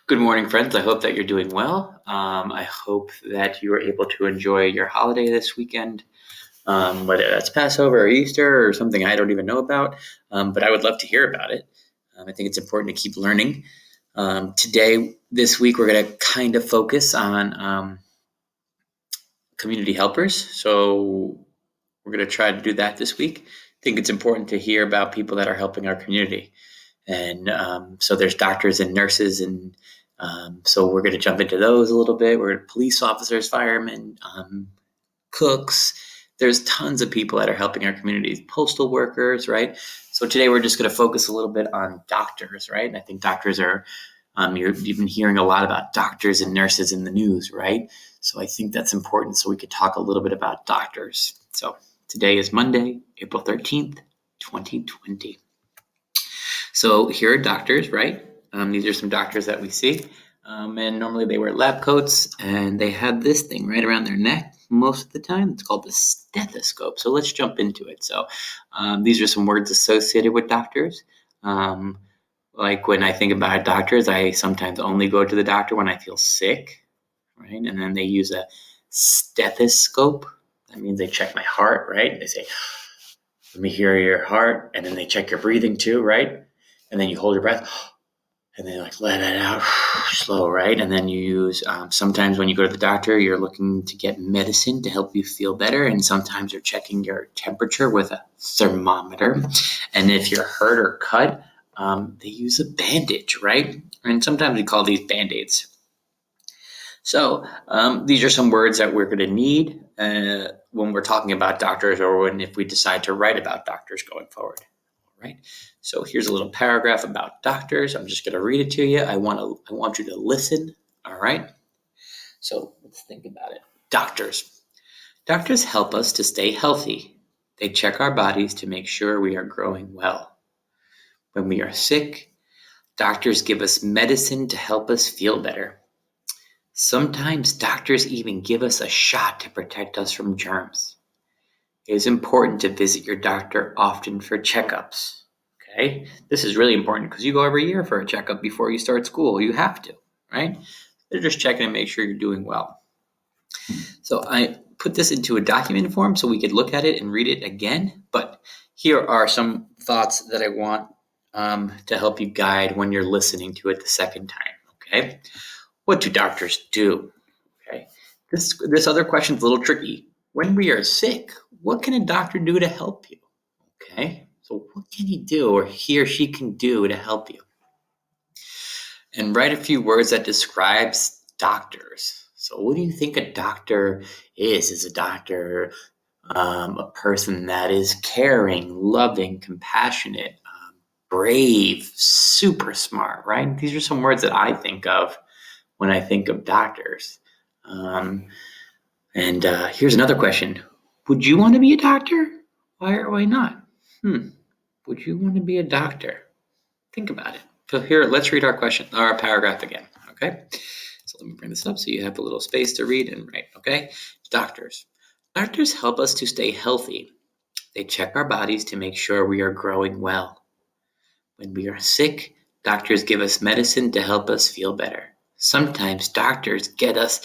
Good morning, friends. I hope that you're doing well. I hope that you were able to enjoy your holiday this weekend, whether that's Passover or Easter or something I don't even know about, but I would love to hear about it. I think it's important to keep learning. This week, we're going to kind of focus on community helpers. So we're going to try to do that this week. I think it's important to hear about people that are helping our community. And so there's doctors and nurses, and so we're going to jump into those a little bit. We're police officers, firemen, cooks. There's tons of people that are helping our communities, postal workers, right? So today we're just going to focus a little bit on doctors, right? And I think doctors are, you've been hearing a lot about doctors and nurses in the news, right? So I think that's important so we could talk a little bit about doctors. So today is Monday, April 13th, 2020. So here are doctors, right? These are some doctors that we see. And normally they wear lab coats and they have this thing right around their neck most of the time. It's called the stethoscope. So let's jump into it. So these are some words associated with doctors. Like when I think about doctors, I sometimes only go to the doctor when I feel sick, right? And then they use a stethoscope. That means they check my heart, right? They say, let me hear your heart. And then they check your breathing too, right? And then you hold your breath and then let it out slow, right? And then you use, sometimes when you go to the doctor, you're looking to get medicine to help you feel better. And sometimes you're checking your temperature with a thermometer. And if you're hurt or cut, they use a bandage, right? And sometimes we call these Band-Aids. So these are some words that we're going to need when we're talking about doctors or if we decide to write about doctors going forward. Right. So here's a little paragraph about doctors. I'm just going to read it to you. I want you to listen. All right. So let's think about it. Doctors. Doctors help us to stay healthy. They check our bodies to make sure we are growing well. When we are sick, doctors give us medicine to help us feel better. Sometimes doctors even give us a shot to protect us from germs. It is important to visit your doctor often for checkups. Okay, this is really important because you go every year for a checkup before you start school. You have to, right? They're just checking to make sure you're doing well. So I put this into a document form so we could look at it and read it again. But here are some thoughts that I want to help you guide when you're listening to it the second time. Okay, what do doctors do? Okay, this other question is a little tricky. When we are sick, what can a doctor do to help you? Okay, so what can he do or he or she can do to help you? And write a few words that describes doctors. So what do you think a doctor is? Is a doctor a person that is caring, loving, compassionate, brave, super smart, right? These are some words that I think of when I think of doctors. And here's another question. Would you want to be a doctor? Why or why not? Would you want to be a doctor? Think about it. So here, let's read our paragraph again, okay? So let me bring this up so you have a little space to read and write, okay? Doctors. Doctors help us to stay healthy. They check our bodies to make sure we are growing well. When we are sick, doctors give us medicine to help us feel better. Sometimes doctors give us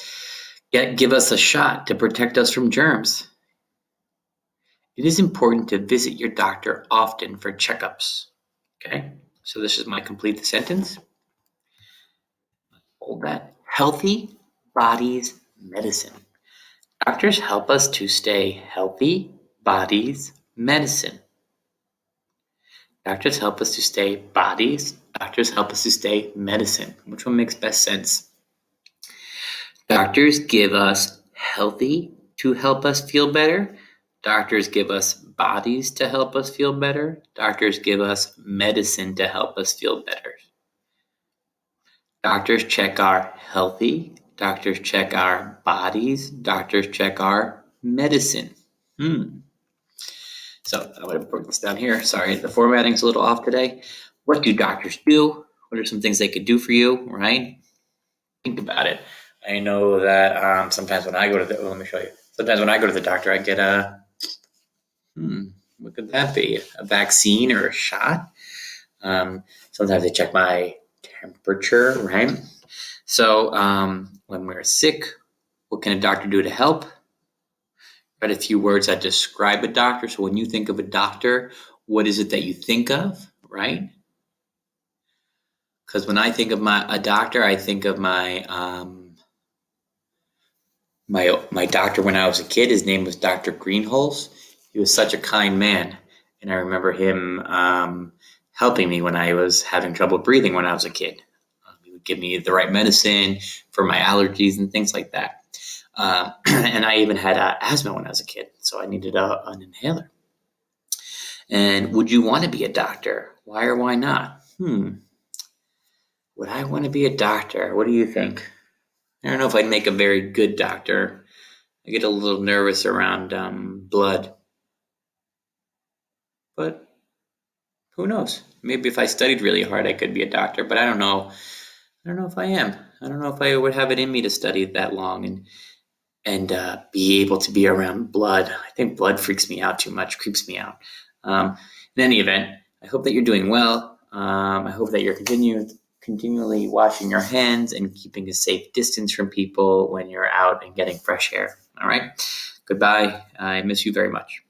a shot to protect us from germs. It is important to visit your doctor often for checkups. Okay, so this is my complete sentence. Hold that. Healthy bodies medicine. Doctors help us to stay healthy bodies medicine. Doctors help us to stay bodies. Doctors help us to stay medicine. Which one makes best sense? Doctors give us healthy to help us feel better. Doctors give us bodies to help us feel better. Doctors give us medicine to help us feel better. Doctors check our healthy. Doctors check our bodies. Doctors check our medicine. So I'm going to put this down here. Sorry, the formatting's a little off today. What do doctors do? What are some things they could do for you, right? Think about it. I know that sometimes when I go to let me show you. Sometimes when I go to the doctor, I get what could that be? A vaccine or a shot? Sometimes they check my temperature, right? So when we're sick, what can a doctor do to help? Write a few words that describe a doctor. So when you think of a doctor, what is it that you think of, right? Because when I think of a doctor, I think of my doctor when I was a kid. His name was Dr. Greenholz. He was such a kind man, and I remember him helping me when I was having trouble breathing when I was a kid. He would give me the right medicine for my allergies and things like that. And I even had asthma when I was a kid, so I needed an inhaler. And would you want to be a doctor? Why or why not? Would I want to be a doctor? What do you think? I don't know if I'd make a very good doctor. I get a little nervous around blood, but who knows? Maybe if I studied really hard, I could be a doctor, but I don't know. I don't know if I am. I don't know if I would have it in me to study that long and be able to be around blood. I think blood freaks me out too much, creeps me out. In any event, I hope that you're doing well. I hope that you're continually washing your hands and keeping a safe distance from people when you're out and getting fresh air. All right. Goodbye. I miss you very much.